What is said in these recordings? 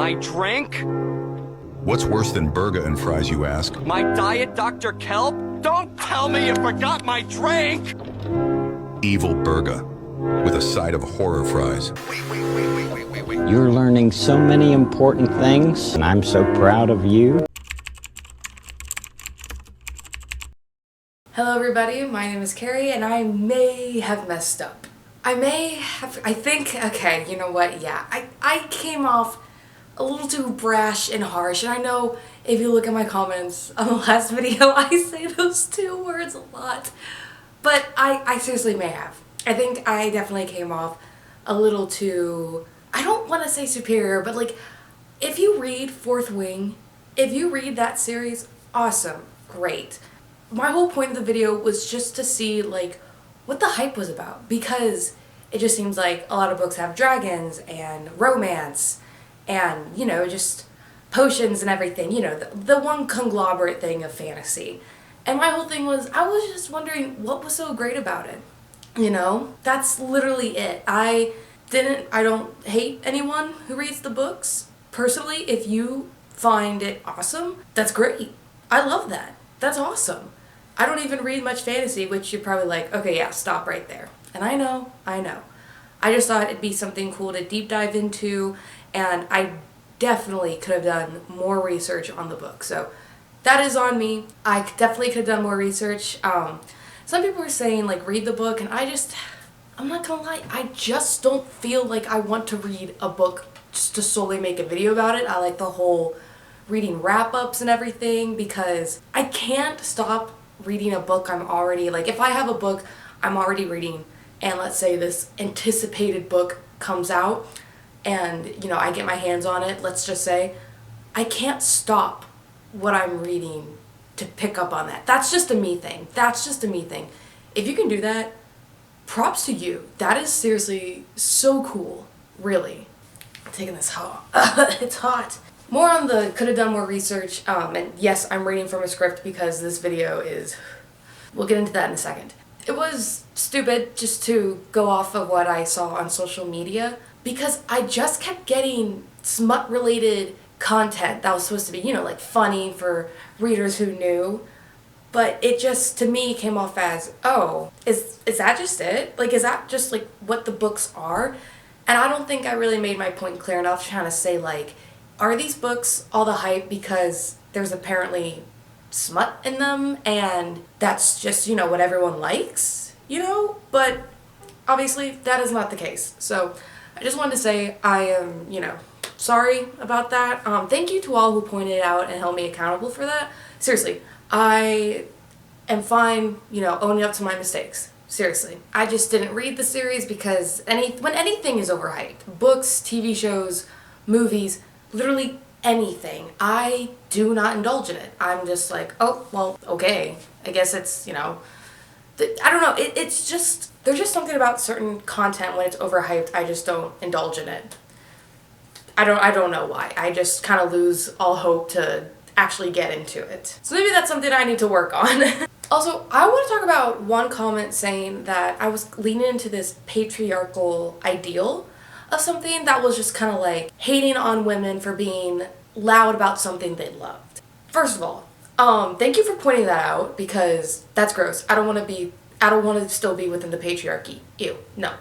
my drink? What's worse than burger and fries, you ask? My diet Dr. Kelp? Don't tell me you forgot my drink! Evil burger, with a side of horror fries. Wait. You're learning so many important things, and I'm so proud of you. Hello everybody, my name is Carrie and I may have messed up. Okay, you know what, yeah. I came off a little too brash and harsh, and I know if you look at my comments on the last video, I say those two words a lot. But I seriously may have. I think I definitely came off a little too, I don't want to say superior, but like, if you read Fourth Wing, if you read that series, awesome, great. My whole point of the video was just to see like what the hype was about, because it just seems like a lot of books have dragons and romance and, you know, just potions and everything, you know, the one conglomerate thing of fantasy. And my whole thing was, I was just wondering what was so great about it, you know? That's literally it. I don't hate anyone who reads the books. Personally, if you find it awesome, that's great. I love that. That's awesome. I don't even read much fantasy, which you're probably like, okay, yeah, stop right there. And I know. I just thought it'd be something cool to deep dive into, and I definitely could have done more research on the book. So that is on me. I definitely could have done more research. Some people are saying like read the book, and I'm not gonna lie, I just don't feel like I want to read a book just to solely make a video about it. I like the whole reading wrap-ups and everything, because I can't stop reading a book I'm already, like if I have a book I'm already reading and let's say this anticipated book comes out and, you know, I get my hands on it, let's just say, I can't stop what I'm reading to pick up on that. That's just a me thing. If you can do that, props to you. That is seriously so cool, really. I'm taking this hot. It's hot. More on the could have done more research, and yes, I'm reading from a script because this video is, we'll get into that in a second. It was stupid just to go off of what I saw on social media, because I just kept getting smut related content that was supposed to be, you know, like funny for readers who knew, but it just, to me, came off as, oh, is that just it? Like, is that just like what the books are? And I don't think I really made my point clear enough trying to say like, are these books all the hype because there's apparently smut in them and that's just, you know, what everyone likes, you know? But obviously that is not the case. So I just wanted to say I am, you know, sorry about that. Thank you to all who pointed it out and held me accountable for that. Seriously, I am fine, you know, owning up to my mistakes. Seriously. I just didn't read the series because when anything is overhyped, books, TV shows, movies, literally anything, I do not indulge in it. I'm just like, oh, well, okay. I guess it's, you know, I don't know. It's just, there's just something about certain content when it's overhyped, I just don't indulge in it. I don't know why. I just kind of lose all hope to actually get into it. So maybe that's something I need to work on. Also, I want to talk about one comment saying that I was leaning into this patriarchal ideal of something that was just kind of like hating on women for being loud about something they loved. First of all, thank you for pointing that out, because that's gross. I don't want to still be within the patriarchy. Ew. No.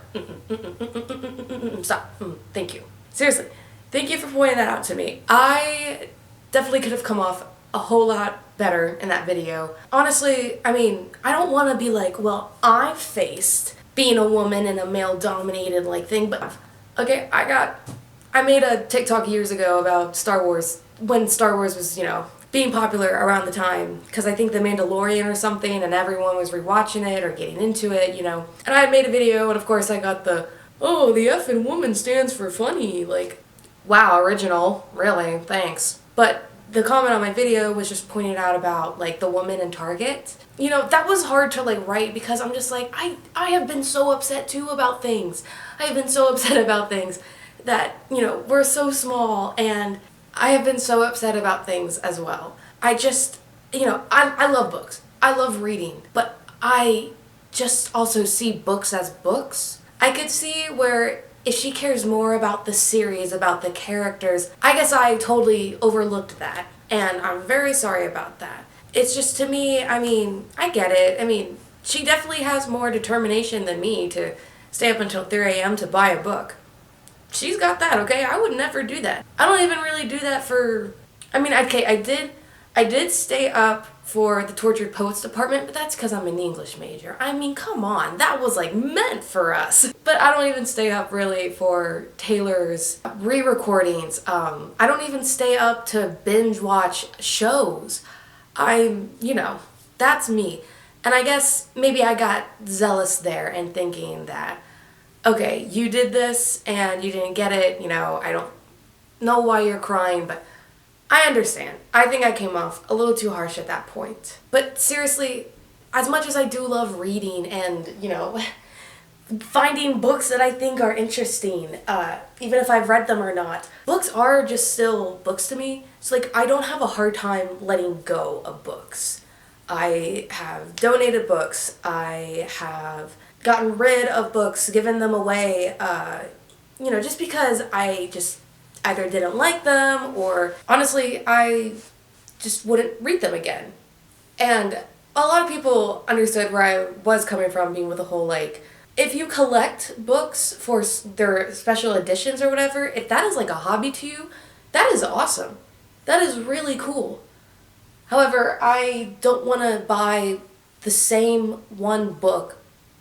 Stop. Thank you. Seriously. Thank you for pointing that out to me. I definitely could have come off a whole lot better in that video. Honestly, I mean, I don't want to be like, well, I faced being a woman in a male-dominated like thing, but okay, I made a TikTok years ago about Star Wars, when Star Wars was, you know, being popular around the time, because I think The Mandalorian or something, and everyone was rewatching it or getting into it, you know. And I made a video, and of course I got the, oh, the F in woman stands for funny, like, wow, original, really, thanks. But the comment on my video was just pointed out about like the woman in Target. You know, that was hard to like write, because I'm just like, I have been so upset too about things. I have been so upset about things that, you know, we're so small, and I have been so upset about things as well. I just, you know, I love books. I love reading, but I just also see books as books. I could see where if she cares more about the series, about the characters. I guess I totally overlooked that, and I'm very sorry about that. It's just, to me, I mean, I get it. I mean, she definitely has more determination than me to stay up until 3 a.m. to buy a book. She's got that, okay? I would never do that. I don't even really do that for... I mean, okay, I did stay up for the Tortured Poets department, but that's because I'm an English major. I mean, come on, that was like meant for us. But I don't even stay up really for Taylor's re-recordings. I don't even stay up to binge watch shows. You know, that's me. And I guess maybe I got zealous there and thinking that, okay, you did this and you didn't get it, you know, I don't know why you're crying, but I understand. I think I came off a little too harsh at that point. But seriously, as much as I do love reading and, you know, finding books that I think are interesting, even if I've read them or not, books are just still books to me. So, like, I don't have a hard time letting go of books. I have donated books. I have gotten rid of books, given them away, you know, just because I just either didn't like them or honestly I just wouldn't read them again. And a lot of people understood where I was coming from, being with the whole, like, if you collect books for their special editions or whatever, if that is like a hobby to you, that is awesome. That is really cool. However, I don't want to buy the same one book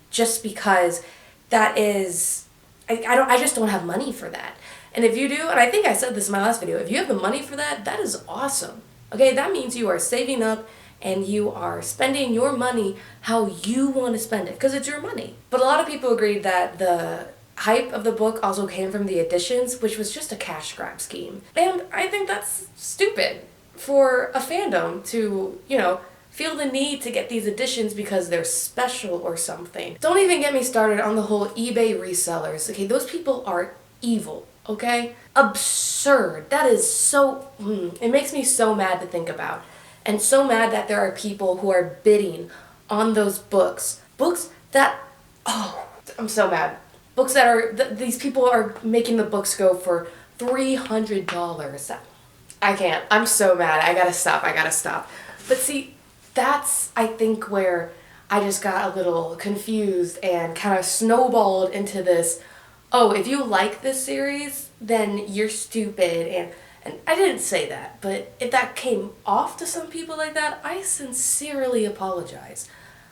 just because that is, I just don't have money for that. And if you do, and I think I said this in my last video, if you have the money for that, that is awesome. Okay, that means you are saving up and you are spending your money how you want to spend it, because it's your money. But a lot of people agreed that the hype of the book also came from the editions, which was just a cash grab scheme. And I think that's stupid for a fandom to, you know, feel the need to get these editions because they're special or something. Don't even get me started on the whole eBay resellers. Okay, those people are evil. Okay? Absurd. That is so... it makes me so mad to think about. And so mad that there are people who are bidding on those books. Books that... oh, I'm so mad. Books that are... these people are making the books go for $300. I can't. I'm so mad. I gotta stop. But see, that's, I think, where I just got a little confused and kind of snowballed into this... oh, if you like this series, then you're stupid, and I didn't say that, but if that came off to some people like that, I sincerely apologize.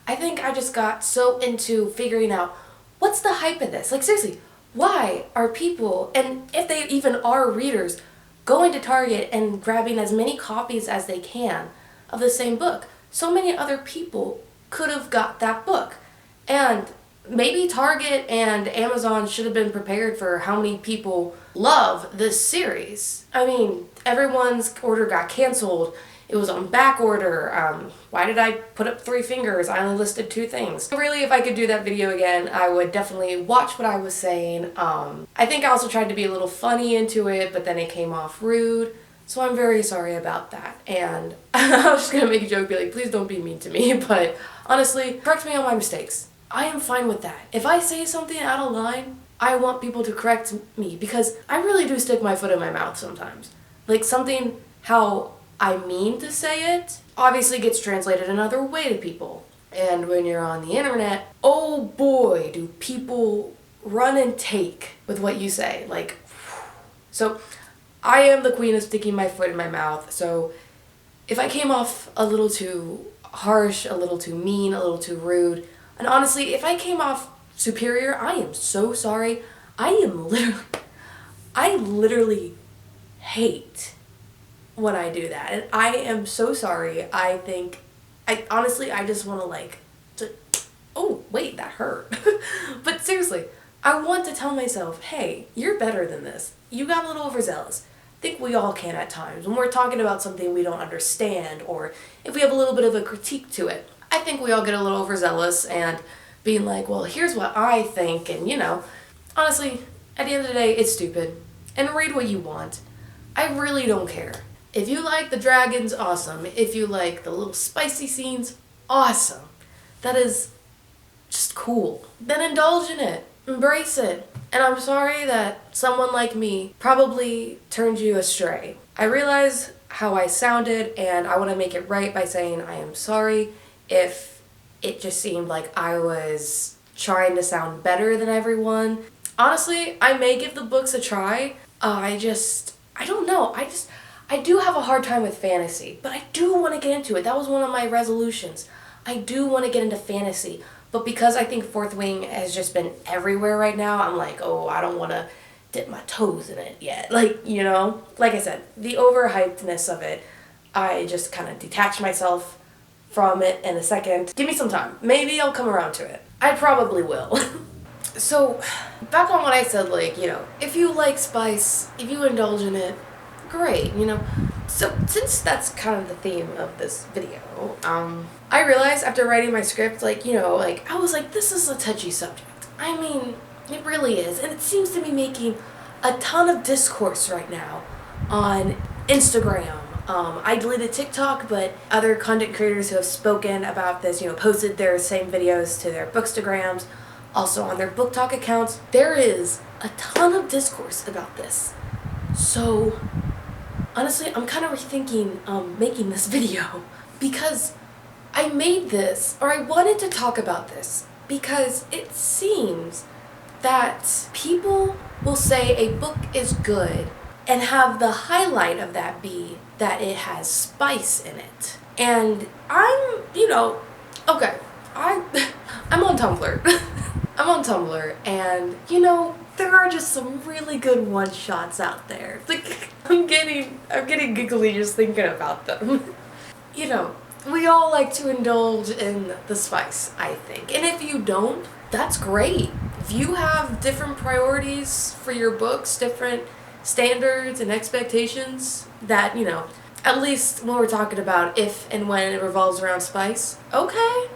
I think I just got so into figuring out, what's the hype of this? Like, seriously, why are people, and if they even are readers, going to Target and grabbing as many copies as they can of the same book? So many other people could have got that book, and maybe Target and Amazon should have been prepared for how many people love this series. I mean, everyone's order got canceled. It was on back order. Why did I put up 3 fingers? I only listed 2 things. Really, if I could do that video again, I would definitely watch what I was saying. I think I also tried to be a little funny into it, but then it came off rude. So I'm very sorry about that. And I was just gonna make a joke, be like, please don't be mean to me. But honestly, correct me on my mistakes. I am fine with that. If I say something out of line, I want people to correct me, because I really do stick my foot in my mouth sometimes. Like, something how I mean to say it obviously gets translated another way to people. And when you're on the internet, oh boy, do people run and take with what you say. Like, so I am the queen of sticking my foot in my mouth. So if I came off a little too harsh, a little too mean, a little too rude, and honestly, if I came off superior, I am so sorry. I literally hate when I do that. And I am so sorry. I just want to oh, wait, that hurt. But seriously, I want to tell myself, hey, you're better than this. You got a little overzealous. I think we all can at times. When we're talking about something we don't understand, or if we have a little bit of a critique to it, I think we all get a little overzealous and being like, well, here's what I think, and you know, honestly, at the end of the day, it's stupid. And read what you want. I really don't care. If you like the dragons, awesome. If you like the little spicy scenes, awesome. That is just cool. Then indulge in it. Embrace it. And I'm sorry that someone like me probably turned you astray. I realize how I sounded, and I want to make it right by saying I am sorry if it just seemed like I was trying to sound better than everyone. Honestly, I may give the books a try. I don't know. I do have a hard time with fantasy, but I do want to get into it. That was one of my resolutions. I do want to get into fantasy, but because I think Fourth Wing has just been everywhere right now, I'm like, oh, I don't want to dip my toes in it yet. Like, you know, like I said, the overhypedness of it, I just kind of detached myself from it in a second. Give me some time. Maybe I'll come around to it. I probably will. So, back on what I said, like, you know, if you like spice, if you indulge in it, great, you know. So, since that's kind of the theme of this video, I realized after writing my script, like, you know, like, I was like, this is a touchy subject. I mean, it really is. And it seems to be making a ton of discourse right now on Instagram. I deleted TikTok, but other content creators who have spoken about this, you know, posted their same videos to their bookstagrams, also on their booktok accounts. There is a ton of discourse about this. So, honestly, I'm kind of rethinking making this video because I made this, or I wanted to talk about this, because it seems that people will say a book is good and have the highlight of that be that it has spice in it. And I'm, you know, okay, I'm on Tumblr. I'm on Tumblr, and, you know, there are just some really good one-shots out there. Like, I'm getting giggly just thinking about them. You know, we all like to indulge in the spice, I think. And if you don't, that's great. If you have different priorities for your books, different standards and expectations that, you know, at least when we're talking about if and when it revolves around spice, okay.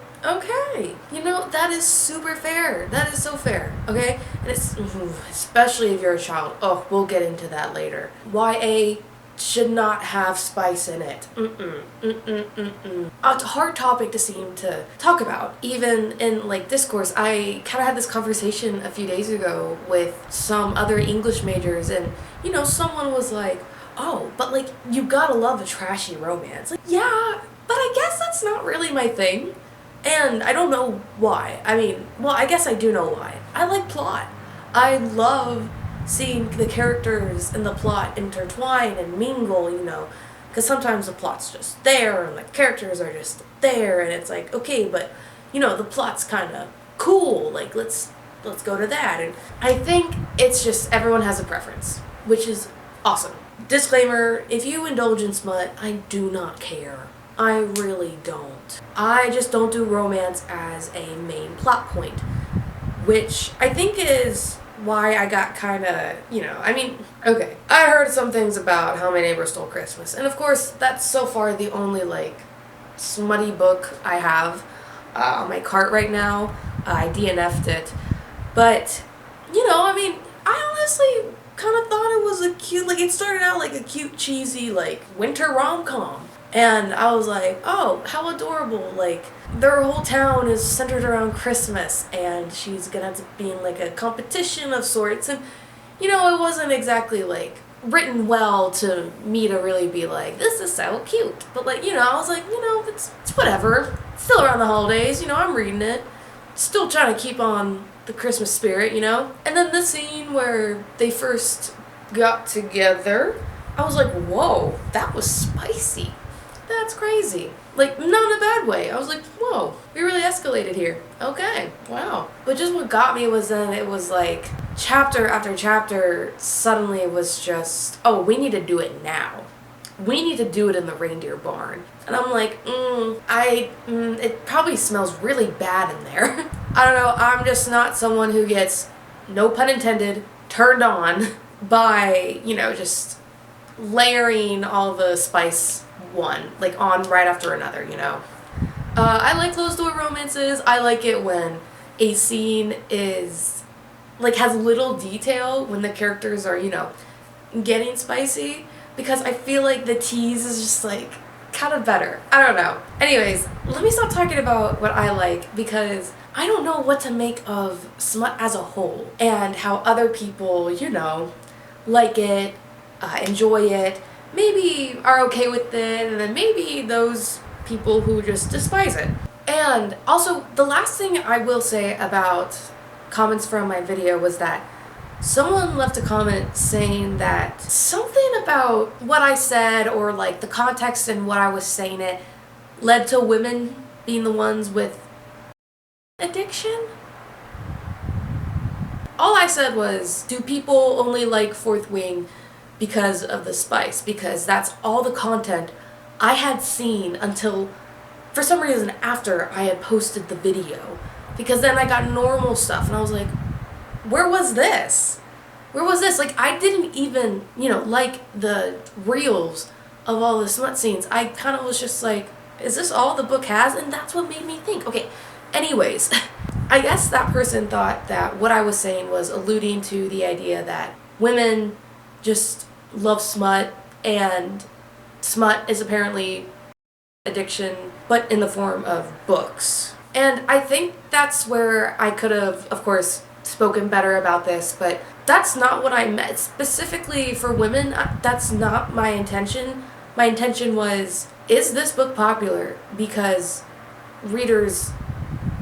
You know, that is super fair. That is so fair, okay? And it's, especially if you're a child. Oh, we'll get into that later. YA should not have spice in it. A hard topic to seem to talk about. Even in, like, discourse, I kind of had this conversation a few days ago with some other English majors, and, you know, someone was like, oh, but, like, you gotta love a trashy romance. Like, yeah, but I guess that's not really my thing. And I don't know why. I mean, well, I guess I do know why. I like plot. I love seeing the characters and the plot intertwine and mingle, you know, because sometimes the plot's just there and the characters are just there, and it's like, okay, but, you know, the plot's kind of cool, like, let's go to that. And I think it's just everyone has a preference, which is awesome. Disclaimer, if you indulge in smut, I do not care. I really don't. I just don't do romance as a main plot point, which I think is why I got kind of, you know, I mean, okay, I heard some things about How My Neighbor Stole Christmas, and of course, that's so far the only, like, smutty book I have on my cart right now. I DNF'd it, but, you know, I mean, I honestly kind of thought it was a cute, like, it started out like a cute, cheesy, like, winter rom-com. And I was like, oh, how adorable, like, their whole town is centered around Christmas, and she's gonna have to be in, like, a competition of sorts, and, you know, it wasn't exactly, like, written well to me to really be like, this is so cute, but, like, you know, I was like, you know, it's whatever, it's still around the holidays, you know, I'm reading it, still trying to keep on the Christmas spirit, you know, and then the scene where they first got together, I was like, whoa, that was spicy. That's crazy. Like, not in a bad way. I was like, whoa, we really escalated here. Okay, wow. But just what got me was then it was like, chapter after chapter, suddenly it was just, oh, we need to do it now. We need to do it in the reindeer barn. And I'm like, it probably smells really bad in there. I don't know, I'm just not someone who gets, no pun intended, turned on by, you know, just layering all the spice on right after another, you know. I like closed door romances. I like it when a scene is, like, has little detail when the characters are, you know, getting spicy, because I feel like the tease is just, like, kind of better. I don't know. Anyways, let me stop talking about what I like, because I don't know what to make of smut as a whole and how other people, you know, like it, enjoy it, maybe are okay with it, and then maybe those people who just despise it. And also, the last thing I will say about comments from my video was that someone left a comment saying that something about what I said or like the context and what I was saying it led to women being the ones with addiction. All I said was, do people only like Fourth Wing because of the spice? Because that's all the content I had seen until, for some reason, after I had posted the video. Because then I got normal stuff and I was like, where was this? Where was this? Like, I didn't even, you know, like the reels of all the smut scenes. I kind of was just like, is this all the book has? And that's what made me think. Okay, anyways, I guess that person thought that what I was saying was alluding to the idea that women just love smut, and smut is apparently addiction, but in the form of books. And I think that's where I could have, of course, spoken better about this, but that's not what I meant. Specifically for women, that's not my intention. My intention was, is this book popular because readers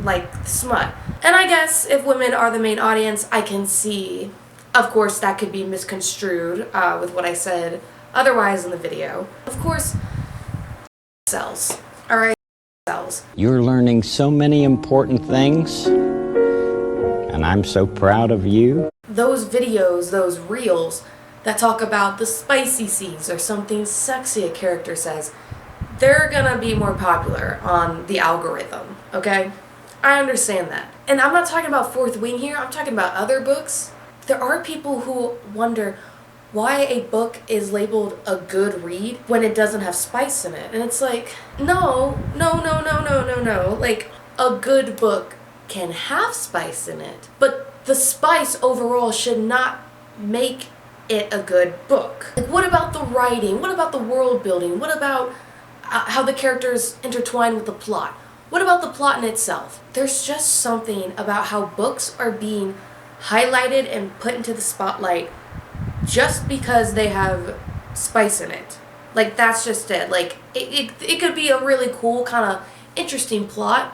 like smut? And I guess if women are the main audience, I can see, of course, that could be misconstrued with what I said otherwise in the video. Of course, sells. Alright, sells. You're learning so many important things, and I'm so proud of you. Those videos, those reels that talk about the spicy scenes or something sexy a character says, they're gonna be more popular on the algorithm, okay? I understand that. And I'm not talking about Fourth Wing here, I'm talking about other books. There are people who wonder why a book is labeled a good read when it doesn't have spice in it. And it's like, no. Like, a good book can have spice in it, but the spice overall should not make it a good book. Like, what about the writing? What about the world building? What about how the characters intertwine with the plot? What about the plot in itself? There's just something about how books are being highlighted and put into the spotlight just because they have spice in it. Like, that's just it. Like, it could be a really cool, kind of interesting plot,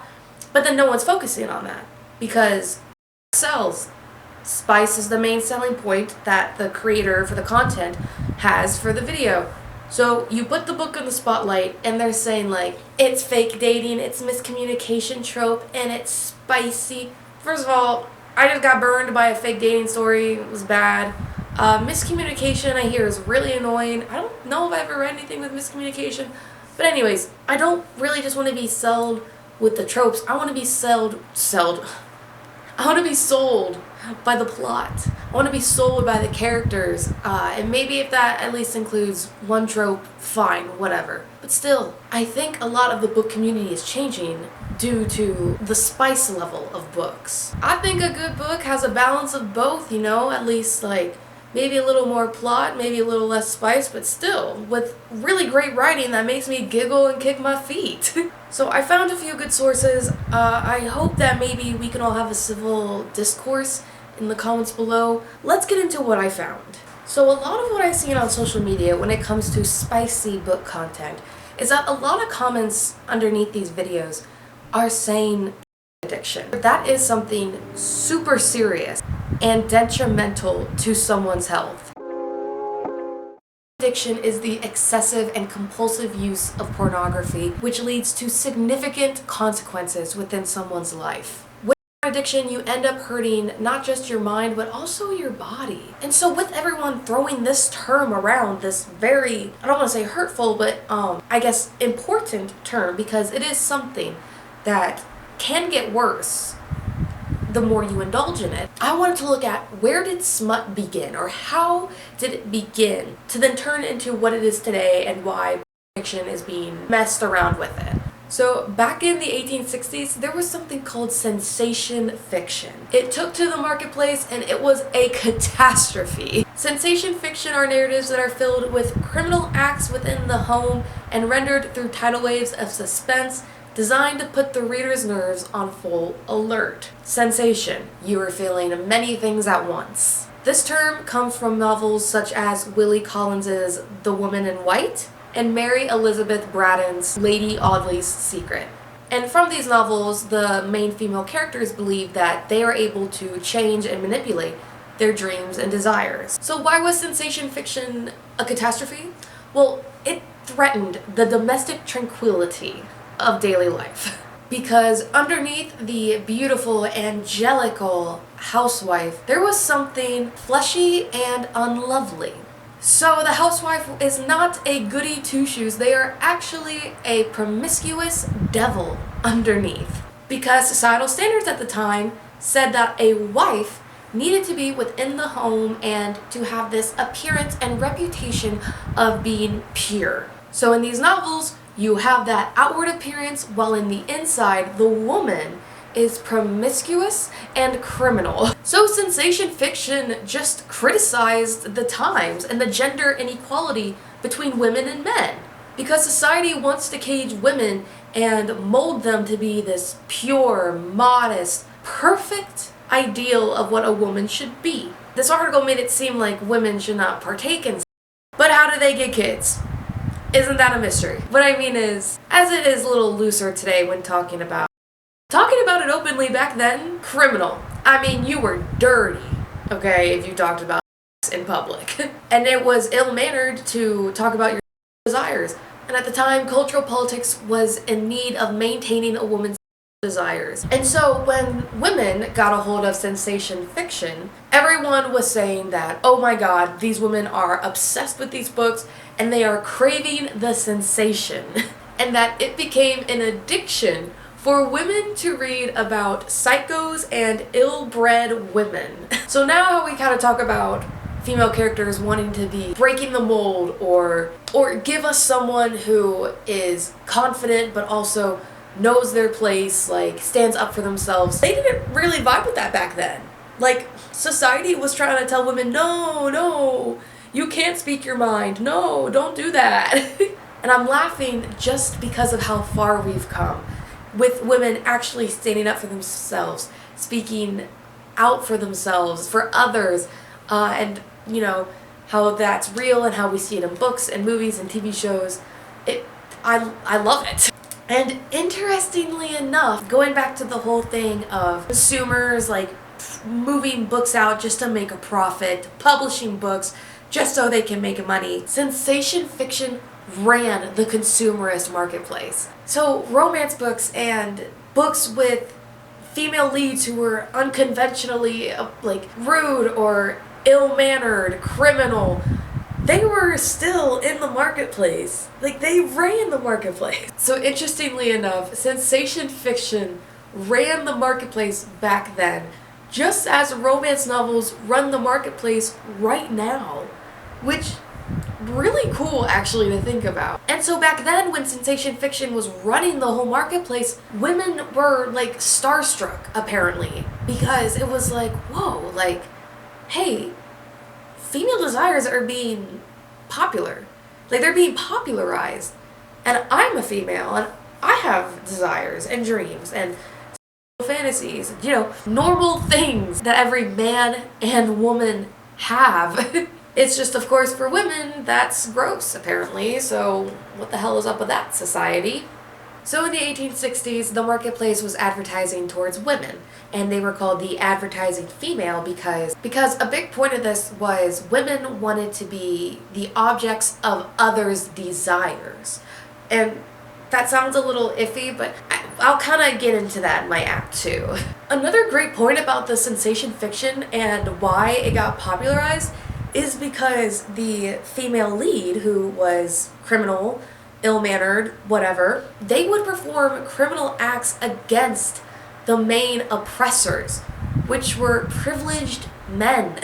but then no one's focusing on that because it sells. Spice is the main selling point that the creator for the content has for the video. So you put the book in the spotlight and they're saying like, it's fake dating, it's miscommunication trope, and it's spicy. First of all, I just got burned by a fake dating story. It was bad. Miscommunication, I hear, is really annoying. I don't know if I've ever read anything with miscommunication. But anyways, I don't really just want to be sold with the tropes. I want to be sold by the plot. I want to be sold by the characters. And maybe if that at least includes one trope, fine, whatever. But still, I think a lot of the book community is changing due to the spice level of books. I think a good book has a balance of both, you know, at least like maybe a little more plot, maybe a little less spice, but still with really great writing that makes me giggle and kick my feet. So I found a few good sources. I hope that maybe we can all have a civil discourse in the comments below. Let's get into what I found. So a lot of what I've seen on social media when it comes to spicy book content is that a lot of comments underneath these videos are saying addiction. That is something super serious and detrimental to someone's health. Addiction is the excessive and compulsive use of pornography, which leads to significant consequences within someone's life. With addiction, you end up hurting not just your mind, but also your body. And so with everyone throwing this term around, this very, I don't want to say hurtful, but I guess important term, because it is something that can get worse the more you indulge in it. I wanted to look at where did smut begin, or how did it begin to then turn into what it is today and why fiction is being messed around with it. So back in the 1860s, there was something called sensation fiction. It took to the marketplace and it was a catastrophe. Sensation fiction are narratives that are filled with criminal acts within the home and rendered through tidal waves of suspense, designed to put the reader's nerves on full alert. Sensation. You are feeling many things at once. This term comes from novels such as Willie Collins's The Woman in White and Mary Elizabeth Braddon's Lady Audley's Secret. And from these novels, the main female characters believe that they are able to change and manipulate their dreams and desires. So why was sensation fiction a catastrophe? Well, it threatened the domestic tranquility of daily life. Because underneath the beautiful, angelical housewife, there was something fleshy and unlovely. So the housewife is not a goody two-shoes, they are actually a promiscuous devil underneath. Because societal standards at the time said that a wife needed to be within the home and to have this appearance and reputation of being pure. So in these novels, you have that outward appearance, while in the inside, the woman is promiscuous and criminal. So sensation fiction just criticized the times and the gender inequality between women and men. Because society wants to cage women and mold them to be this pure, modest, perfect ideal of what a woman should be. This article made it seem like women should not partake in sex. But how do they get kids? Isn't that a mystery? What I mean is, as it is a little looser today when talking about it openly back then, criminal. I mean, you were dirty, okay, if you talked about sex in public. And it was ill-mannered to talk about your desires. And at the time, cultural politics was in need of maintaining a woman's desires. And so when women got a hold of sensation fiction, everyone was saying that, oh my god, these women are obsessed with these books and they are craving the sensation. And that it became an addiction for women to read about psychos and ill-bred women. So now how we kind of talk about female characters wanting to be breaking the mold or give us someone who is confident but also knows their place, like stands up for themselves. They didn't really vibe with that back then. Like, society was trying to tell women, no, you can't speak your mind. No, don't do that. And I'm laughing just because of how far we've come with women actually standing up for themselves, speaking out for themselves, for others, and you know, how that's real and how we see it in books and movies and TV shows. I love it. And interestingly enough, going back to the whole thing of consumers like moving books out just to make a profit, publishing books just so they can make money, sensation fiction ran the consumerist marketplace. So romance books and books with female leads who were unconventionally like rude or ill-mannered, criminal, they were still in the marketplace. Like, they ran the marketplace. So interestingly enough, sensation fiction ran the marketplace back then, just as romance novels run the marketplace right now, which really cool actually to think about. And so back then, when sensation fiction was running the whole marketplace, women were like starstruck apparently, because it was like, whoa, like, hey, female desires are being popular. Like, they're being popularized. And I'm a female, and I have desires and dreams and fantasies, you know, normal things that every man and woman have. It's just, of course, for women, that's gross, apparently. So what the hell is up with that society? So in the 1860s, the marketplace was advertising towards women, and they were called the advertising female because a big point of this was women wanted to be the objects of others' desires. And that sounds a little iffy, but I'll kind of get into that in my act 2. Another great point about the sensation fiction and why it got popularized is because the female lead, who was criminal, ill-mannered, whatever, they would perform criminal acts against the main oppressors, which were privileged men.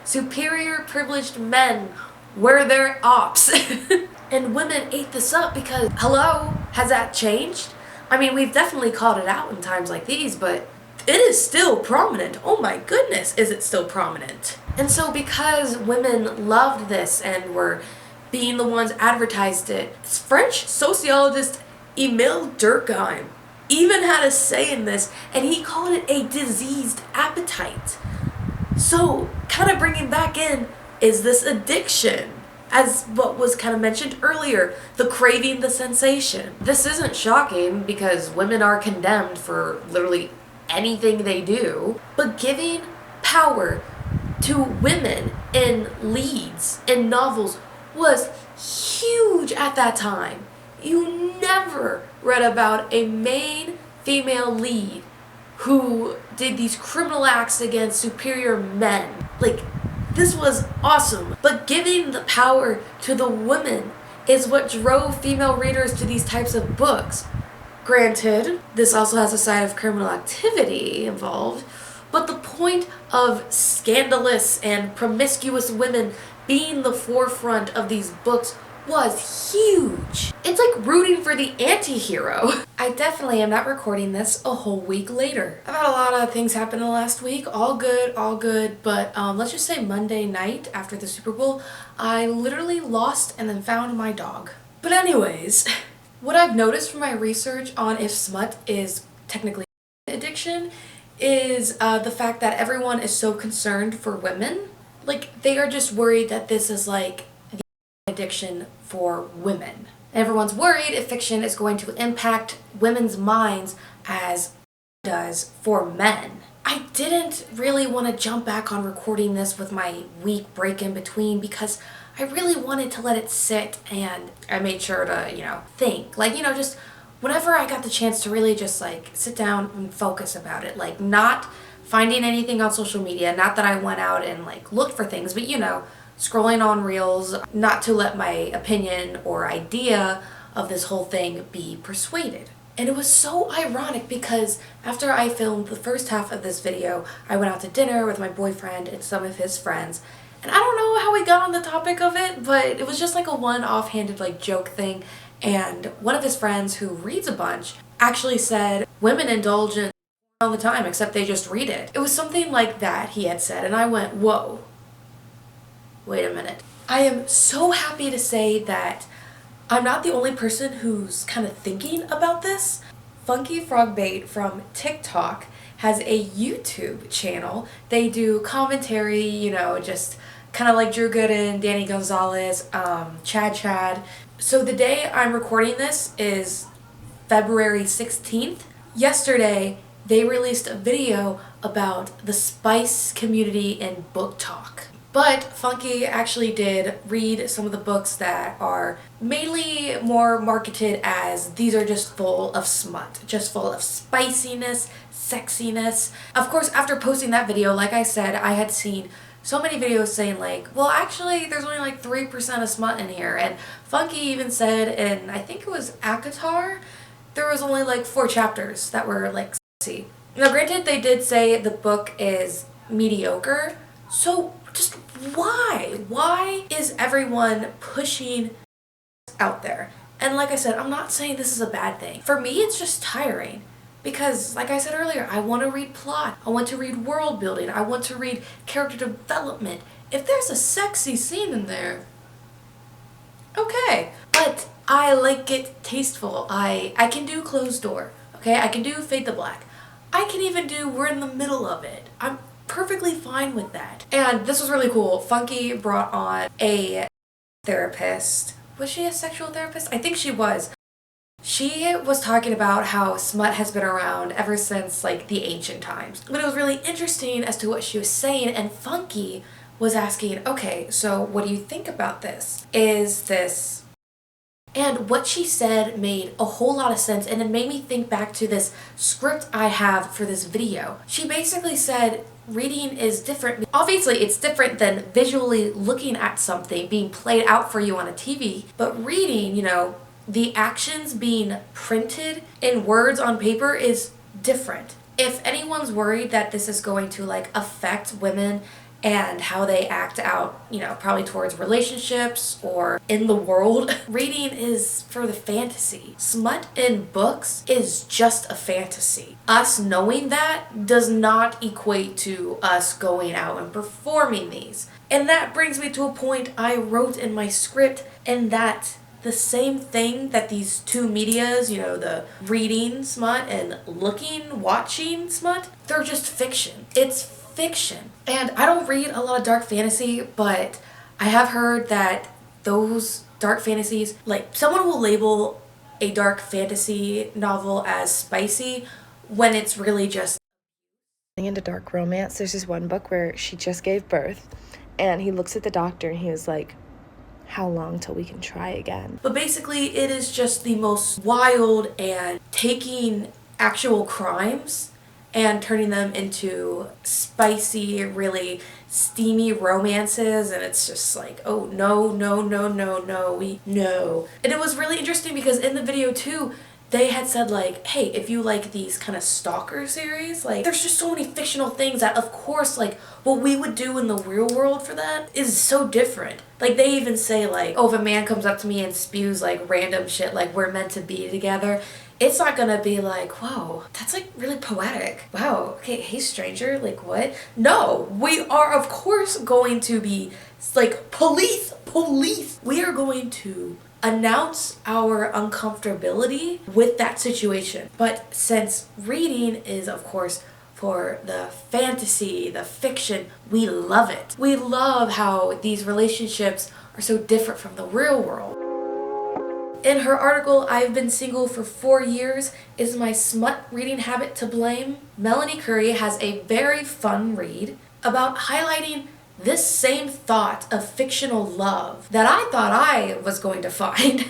Superior privileged men were their ops. And women ate this up because, hello, has that changed? I mean, we've definitely called it out in times like these, but it is still prominent. Oh my goodness, is it still prominent? And so because women loved this and were being the ones advertised it, French sociologist Emil Durkheim even had a say in this, and he called it a diseased appetite. So, kind of bringing back in, is this addiction? As what was kind of mentioned earlier, the craving the sensation. This isn't shocking because women are condemned for literally anything they do, but giving power to women in leads in novels was huge at that time. You never read about a main female lead who did these criminal acts against superior men. Like, this was awesome. But giving the power to the women is what drove female readers to these types of books. Granted, this also has a side of criminal activity involved, but the point of scandalous and promiscuous women being the forefront of these books was huge. It's like rooting for the anti-hero. I definitely am not recording this a whole week later. I've had a lot of things happen in the last week, all good, but let's just say Monday night after the Super Bowl, I literally lost and then found my dog. But anyways, what I've noticed from my research on if smut is technically addiction is the fact that everyone is so concerned for women. Like, they are just worried that this is like the addiction for women. Everyone's worried if fiction is going to impact women's minds as it does for men. I didn't really want to jump back on recording this with my week break in between because I really wanted to let it sit, and I made sure to, think. Like, just whenever I got the chance to really just like sit down and focus about it, like not finding anything on social media, not that I went out and like looked for things, but scrolling on reels, not to let my opinion or idea of this whole thing be persuaded. And it was so ironic because after I filmed the first half of this video, I went out to dinner with my boyfriend and some of his friends. And I don't know how we got on the topic of it, but it was just like a one offhanded like joke thing. And one of his friends who reads a bunch actually said, women indulge in all the time except they just read it. It was something like that he had said, and I went, whoa. Wait a minute. I am so happy to say that I'm not the only person who's kind of thinking about this. Funky Frog Bait from TikTok has a YouTube channel. They do commentary, just kind of like Drew Gooden, Danny Gonzalez, Chad. So the day I'm recording this is February 16th. Yesterday, they released a video about the Spice community in booktok. But Funky actually did read some of the books that are mainly more marketed as these are just full of smut, just full of spiciness, sexiness. Of course, after posting that video, like I said, I had seen so many videos saying like, well, actually, there's only like 3% of smut in here. And Funky even said in, I think it was Akatar, there was only like 4 chapters that were like sexy. Now, granted, they did say the book is mediocre, so just why? Why is everyone pushing out there? And like I said, I'm not saying this is a bad thing. For me, it's just tiring. Because, like I said earlier, I want to read plot. I want to read world building. I want to read character development. If there's a sexy scene in there, okay. But I like it tasteful. I can do Closed Door. Okay, I can do Fade to Black. I can even do We're in the Middle of It. I'm perfectly fine with that. And this was really cool. Funky brought on a therapist. Was she a sexual therapist? I think she was. She was talking about how smut has been around ever since like the ancient times. But it was really interesting as to what she was saying, and Funky was asking, okay, so what do you think about this? Is this... And what she said made a whole lot of sense, and it made me think back to this script I have for this video. She basically said reading is different. Obviously, it's different than visually looking at something being played out for you on a TV, but reading, the actions being printed in words on paper is different. If anyone's worried that this is going to like affect women and how they act out, probably towards relationships or in the world, reading is for the fantasy. Smut in books is just a fantasy. Us knowing that does not equate to us going out and performing these. And that brings me to a point I wrote in my script, and that the same thing that these two medias, you know, the reading smut and watching smut, they're just fiction. It's fiction. And I don't read a lot of dark fantasy, but I have heard that those dark fantasies, like someone will label a dark fantasy novel as spicy when it's really just into dark romance. There's this one book where she just gave birth and he looks at the doctor and he was like, how long till we can try again? But basically it is just the most wild and taking actual crimes and turning them into spicy, really steamy romances, and it's just like, oh no, no, no, no, no, no. And it was really interesting because in the video too, they had said like, hey, if you like these kind of stalker series, like there's just so many fictional things that of course like what we would do in the real world for that is so different. Like they even say like, oh, if a man comes up to me and spews like random shit like we're meant to be together, it's not gonna be like, whoa, that's like really poetic. Wow, okay, hey stranger, like what? No, we are of course going to be like, police. We are going to announce our uncomfortability with that situation. But since reading is of course for the fantasy, the fiction, we love it. We love how these relationships are so different from the real world. In her article, I've been single for 4 years, is my smut reading habit to blame? Melanie Curry has a very fun read about highlighting this same thought of fictional love that I thought I was going to find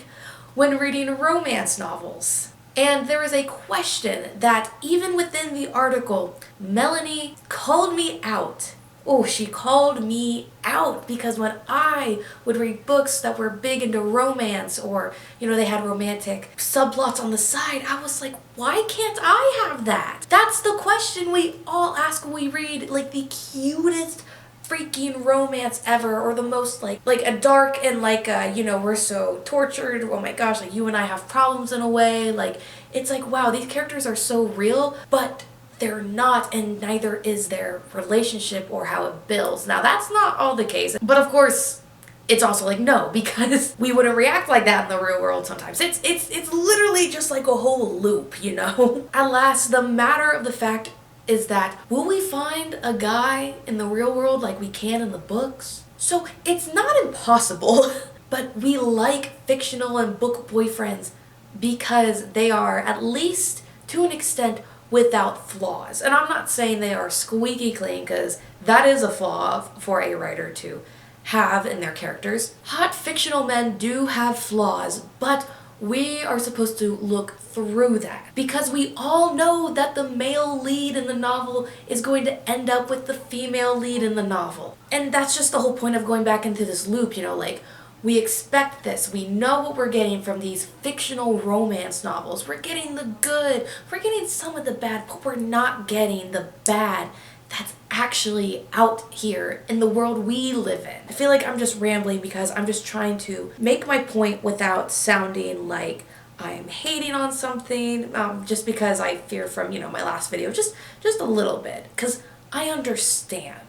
when reading romance novels. And there is a question that even within the article, Melanie called me out. Oh, she called me out because when I would read books that were big into romance or, you know, they had romantic subplots on the side, I was like, why can't I have that? That's the question we all ask when we read like the cutest freaking romance ever, or the most like a dark and like you know, we're so tortured, oh my gosh, like you and I have problems in a way, like it's like, wow, these characters are so real, but they're not, and neither is their relationship or how it builds. Now that's not all the case, but of course it's also like, no, because we wouldn't react like that in the real world sometimes. It's literally just like a whole loop, you know. Alas, the matter of the fact is that will we find a guy in the real world like we can in the books? So it's not impossible, but we like fictional and book boyfriends because they are, at least to an extent, without flaws. And I'm not saying they are squeaky clean, because that is a flaw for a writer to have in their characters. Hot fictional men do have flaws, but we are supposed to look through that because we all know that the male lead in the novel is going to end up with the female lead in the novel. And that's just the whole point of going back into this loop, you know, like we expect this, we know what we're getting from these fictional romance novels. We're getting the good, we're getting some of the bad, but we're not getting the bad that's actually out here in the world we live in. I feel like I'm just rambling because I'm just trying to make my point without sounding like I'm hating on something, just because I fear from, you know, my last video, just a little bit, because I understand.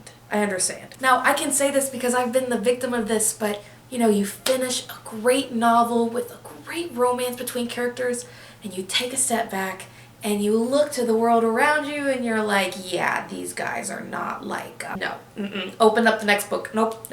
Now, I can say this because I've been the victim of this, but, you know, you finish a great novel with a great romance between characters, and you take a step back, and you look to the world around you and you're like, yeah, these guys are not like, no, open up the next book, nope,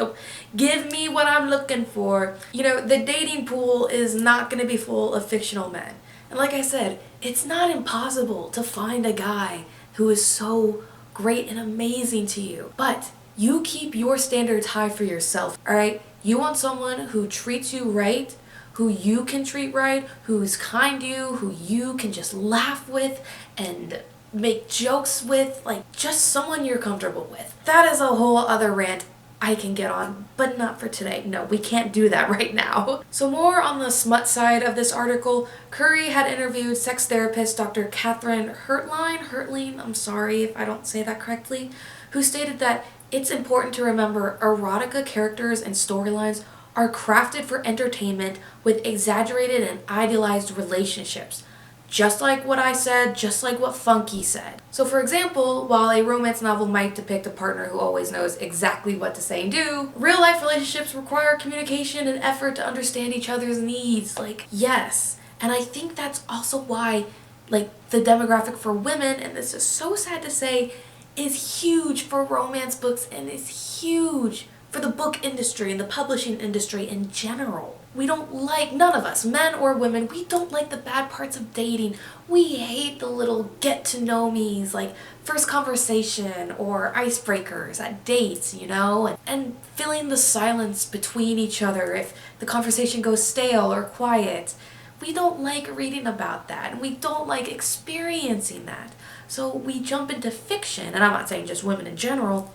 give me what I'm looking for. You know, the dating pool is not going to be full of fictional men. And like I said, it's not impossible to find a guy who is so great and amazing to you, but you keep your standards high for yourself, all right? You want someone who treats you right, who you can treat right, who's kind to you, who you can just laugh with and make jokes with, like just someone you're comfortable with. That is a whole other rant I can get on, but not for today. No, we can't do that right now. So more on the smut side of this article, Curry had interviewed sex therapist Dr. Catherine Hertline, I'm sorry if I don't say that correctly, who stated that it's important to remember erotica characters and storylines are crafted for entertainment with exaggerated and idealized relationships. Just like what I said, just like what Funky said. So for example, while a romance novel might depict a partner who always knows exactly what to say and do, real life relationships require communication and effort to understand each other's needs. Like, yes. And I think that's also why, like, the demographic for women, and this is so sad to say, is huge for romance books and is huge for the book industry and the publishing industry in general. We don't like, none of us, men or women, we don't like the bad parts of dating. We hate the little get-to-know-me's, like first conversation or icebreakers at dates, you know? And filling the silence between each other if the conversation goes stale or quiet. We don't like reading about that, and we don't like experiencing that. So we jump into fiction, and I'm not saying just women in general,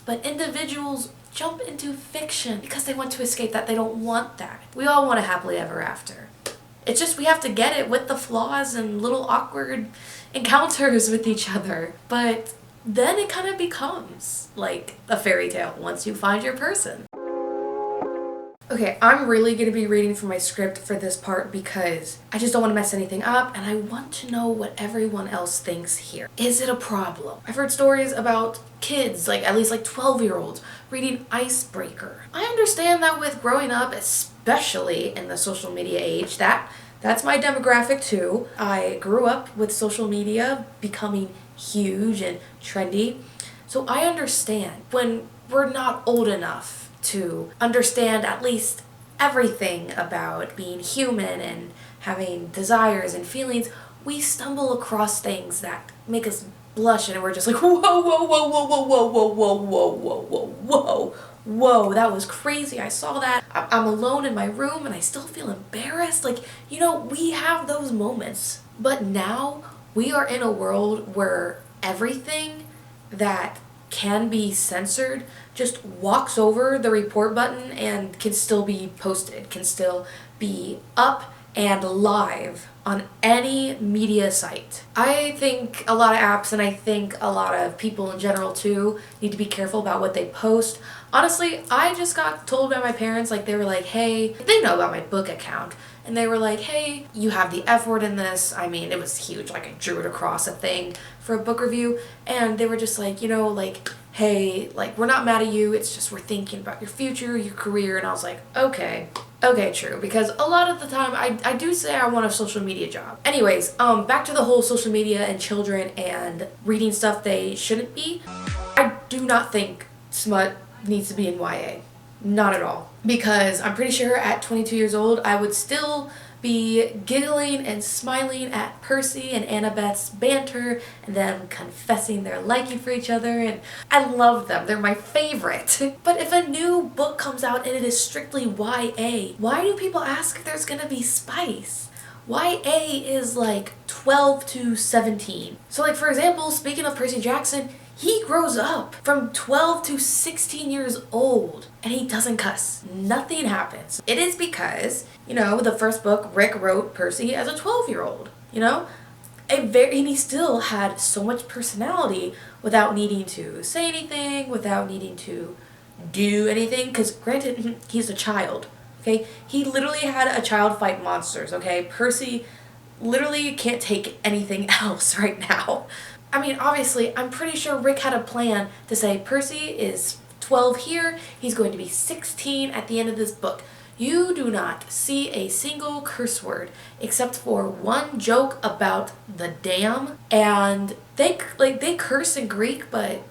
but individuals jump into fiction because they want to escape that. They don't want that. We all want a happily ever after. It's just we have to get it with the flaws and little awkward encounters with each other. But then it kind of becomes like a fairy tale once you find your person. Okay, I'm really going to be reading from my script for this part because I just don't want to mess anything up and I want to know what everyone else thinks here. Is it a problem? I've heard stories about kids, like at least like 12-year-olds, reading Icebreaker. I understand that with growing up, especially in the social media age, that's my demographic too. I grew up with social media becoming huge and trendy, so I understand when we're not old enough to understand at least everything about being human and having desires and feelings, we stumble across things that make us blush and we're just like, whoa, whoa, whoa, whoa, whoa, whoa, whoa, whoa, whoa, whoa, whoa, whoa, that was crazy. I saw that. I'm alone in my room and I still feel embarrassed. Like, you know, we have those moments. But now we are in a world where everything that can be censored just walks over the report button and can still be posted, can still be up and live on any media site. I think a lot of apps and I think a lot of people in general too need to be careful about what they post. Honestly, I just got told by my parents, like they were like, hey, they know about my book account. And they were like, hey, you have the F word in this. I mean, it was huge. Like I drew it across a thing for a book review. And they were just like, you know, like, hey, like we're not mad at you. It's just we're thinking about your future, your career. And I was like, okay, true. Because a lot of the time I do say I want a social media job. Anyways, back to the whole social media and children and reading stuff they shouldn't be. I do not think smut needs to be in YA. Not at all. Because I'm pretty sure at 22 years old, I would still be giggling and smiling at Percy and Annabeth's banter and them confessing their liking for each other, and I love them. They're my favorite. But if a new book comes out and it is strictly YA, why do people ask if there's gonna be spice? YA is like 12 to 17. So like for example, speaking of Percy Jackson, he grows up from 12 to 16 years old and he doesn't cuss. Nothing happens. It is because, you know, the first book, Rick wrote Percy as a 12-year-old, you know? And he still had so much personality without needing to say anything, without needing to do anything, because granted, he's a child, okay? He literally had a child fight monsters, okay? Percy literally can't take anything else right now. I mean, obviously, I'm pretty sure Rick had a plan to say Percy is 12 here, he's going to be 16 at the end of this book. You do not see a single curse word except for one joke about the dam, and they curse in Greek, but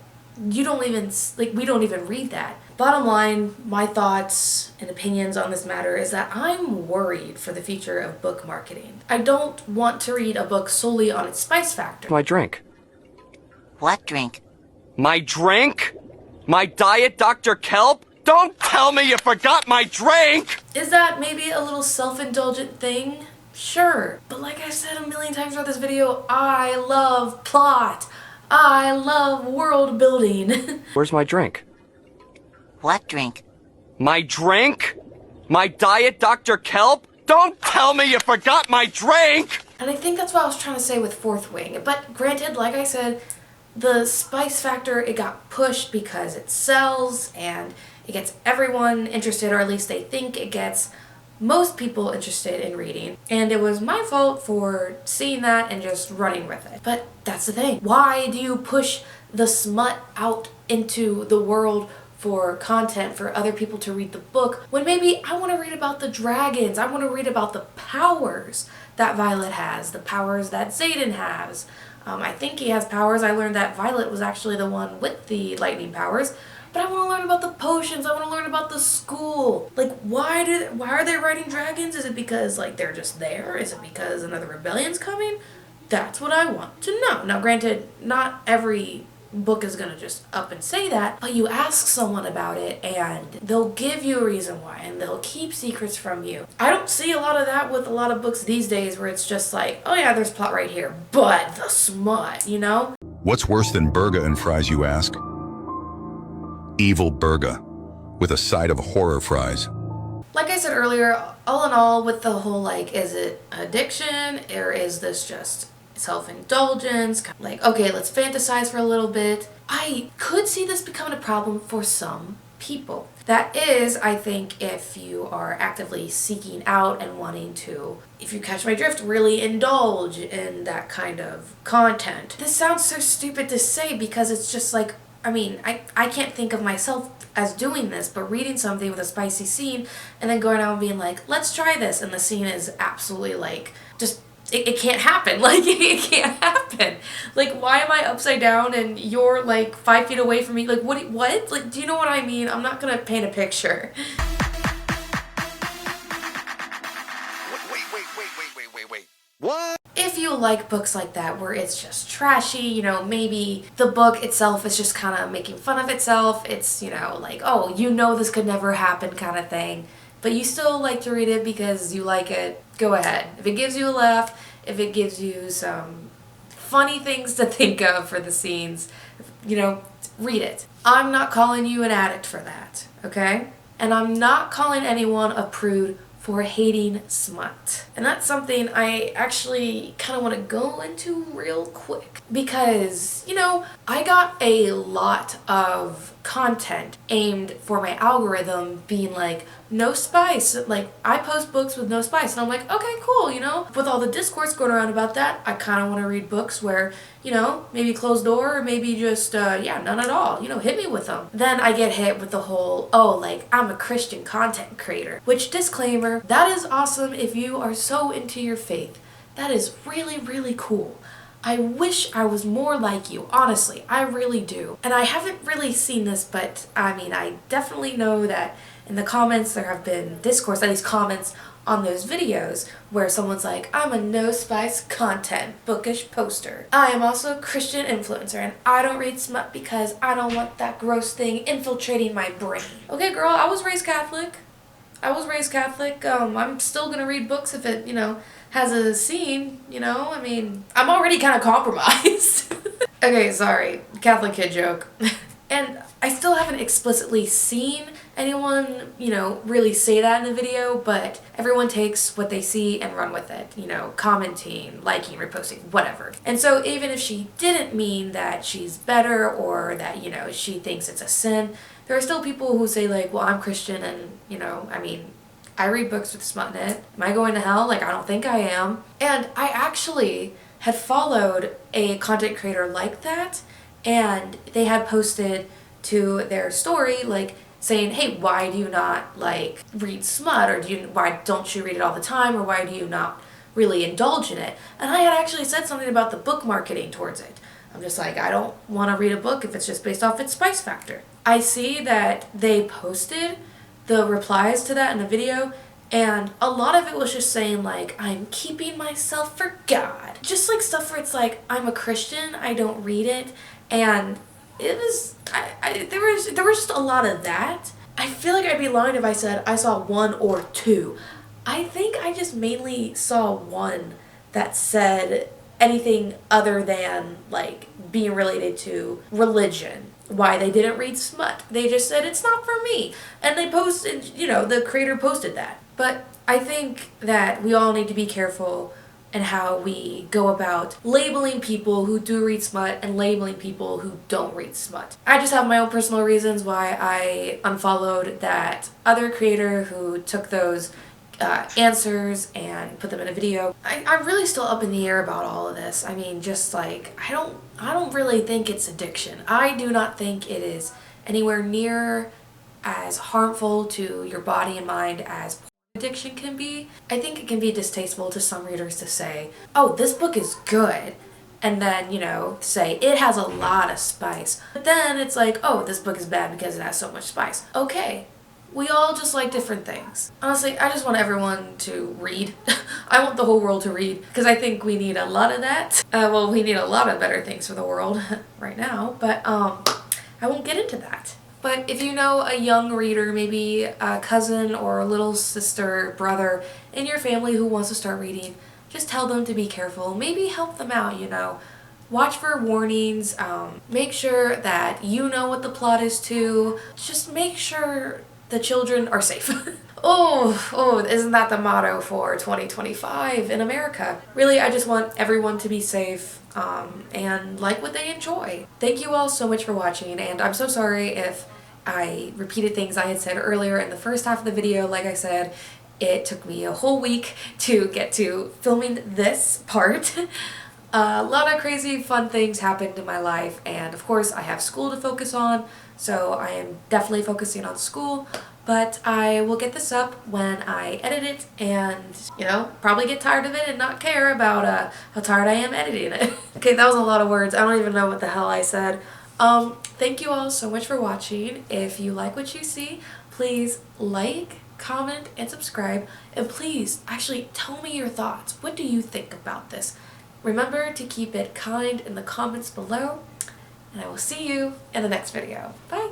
you don't even, like, we don't even read that. Bottom line, my thoughts and opinions on this matter is that I'm worried for the future of book marketing. I don't want to read a book solely on its spice factor. My drink. What drink? My drink? My Diet Dr. Kelp? Don't tell me you forgot my drink! Is that maybe a little self-indulgent thing? Sure. But like I said a million times throughout this video, I love plot. I love world building. Where's my drink? What drink? My drink? My Diet Dr. Kelp? Don't tell me you forgot my drink! And I think that's what I was trying to say with Fourth Wing. But granted, like I said, the spice factor, it got pushed because it sells and it gets everyone interested, or at least they think it gets. most people interested in reading, and it was my fault for seeing that and just running with it. But that's the thing. Why do you push the smut out into the world for content for other people to read the book when maybe I want to read about the dragons? I want to read about the powers that Violet has, the powers that Xaden has. I think he has powers. I learned that Violet was actually the one with the lightning powers. But I want to learn about the potions. I want to learn about the school. Like, why are they riding dragons? Is it because, like, they're just there? Is it because another rebellion's coming? That's what I want to know. Now, granted, not every book is going to just up and say that, but you ask someone about it and they'll give you a reason why, and they'll keep secrets from you. I don't see a lot of that with a lot of books these days where it's just like, oh yeah, there's plot right here, but the smut, you know? What's worse than burger and fries, you ask? Evil burger, with a side of horror fries. Like I said earlier, all in all, with the whole, like, is it addiction or is this just self-indulgence? Like, okay, let's fantasize for a little bit. I could see this becoming a problem for some people. That is, I think, if you are actively seeking out and wanting to, if you catch my drift, really indulge in that kind of content. This sounds so stupid to say because it's just like, I mean, I can't think of myself as doing this, but reading something with a spicy scene and then going out and being like, let's try this, and the scene is absolutely like, just, it can't happen. Like, it can't happen. Like, why am I upside down and you're like 5 feet away from me? Like, what? Like, do you know what I mean? I'm not gonna paint a picture. Wait. What? If you like books like that where it's just trashy, you know, maybe the book itself is just kind of making fun of itself. It's, you know, like, oh, you know this could never happen kind of thing. But you still like to read it because you like it, go ahead. If it gives you a laugh, if it gives you some funny things to think of for the scenes, you know, read it. I'm not calling you an addict for that, okay? And I'm not calling anyone a prude for hating smut. And that's something I actually kind of want to go into real quick because, you know, I got a lot of content aimed for my algorithm being like, no spice. Like, I post books with no spice and I'm like, okay, cool, you know? With all the discourse going around about that, I kind of want to read books where, you know, maybe closed door or maybe just, yeah, none at all. You know, hit me with them. Then I get hit with the whole, oh, like, I'm a Christian content creator. Which, disclaimer, that is awesome if you are so into your faith. That is really, really cool. I wish I was more like you, honestly, I really do. And I haven't really seen this, but I mean, I definitely know that in the comments there have been discourse, at least comments on those videos where someone's like, I'm a no spice content bookish poster. I am also a Christian influencer and I don't read smut because I don't want that gross thing infiltrating my brain. Okay, girl, I was raised Catholic. I'm still gonna read books if it, you know, has a scene, you know? I mean, I'm already kind of compromised. Okay, sorry. Catholic kid joke. And I still haven't explicitly seen anyone, you know, really say that in the video, but everyone takes what they see and run with it, you know, commenting, liking, reposting, whatever. And so even if she didn't mean that she's better or that, you know, she thinks it's a sin, there are still people who say like, well, I'm Christian and, you know, I mean, I read books with smut in it. Am I going to hell? Like, I don't think I am. And I actually had followed a content creator like that, and they had posted to their story, like, saying, hey, why do you not, like, read smut? Or why don't you read it all the time? Or why do you not really indulge in it? And I had actually said something about the book marketing towards it. I'm just like, I don't want to read a book if it's just based off its spice factor. I see that they posted the replies to that in the video, and a lot of it was just saying like, I'm keeping myself for God. Just like stuff where it's like, I'm a Christian, I don't read it, and it was, there was just a lot of that. I feel like I'd be lying if I said I saw one or two. I think I just mainly saw one that said anything other than like being related to religion. Why they didn't read smut. They just said it's not for me. And they posted, you know, the creator posted that. But I think that we all need to be careful in how we go about labeling people who do read smut and labeling people who don't read smut. I just have my own personal reasons why I unfollowed that other creator who took those answers and put them in a video. I'm really still up in the air about all of this. I mean, just like, I don't really think it's addiction. I do not think it is anywhere near as harmful to your body and mind as porn addiction can be. I think it can be distasteful to some readers to say, oh, this book is good, and then, you know, say it has a lot of spice. But then it's like, oh, this book is bad because it has so much spice. Okay, we all just like different things. Honestly, I just want everyone to read. I want the whole world to read, because I think we need a lot of that. Well, we need a lot of better things for the world right now, but I won't get into that. But if you know a young reader, maybe a cousin or a little sister, brother in your family who wants to start reading, just tell them to be careful. Maybe help them out, you know. Watch for warnings. Make sure that you know what the plot is too. Just make sure the children are safe. Oh, isn't that the motto for 2025 in America? Really, I just want everyone to be safe and like what they enjoy. Thank you all so much for watching, and I'm so sorry if I repeated things I had said earlier in the first half of the video. Like I said, it took me a whole week to get to filming this part. A lot of crazy fun things happened in my life, and of course I have school to focus on, so I am definitely focusing on school. But I will get this up when I edit it and, you know, probably get tired of it and not care about how tired I am editing it. Okay, that was a lot of words. I don't even know what the hell I said. Thank you all so much for watching. If you like what you see, please like, comment, and subscribe. And please, actually, tell me your thoughts. What do you think about this? Remember to keep it kind in the comments below. And I will see you in the next video. Bye!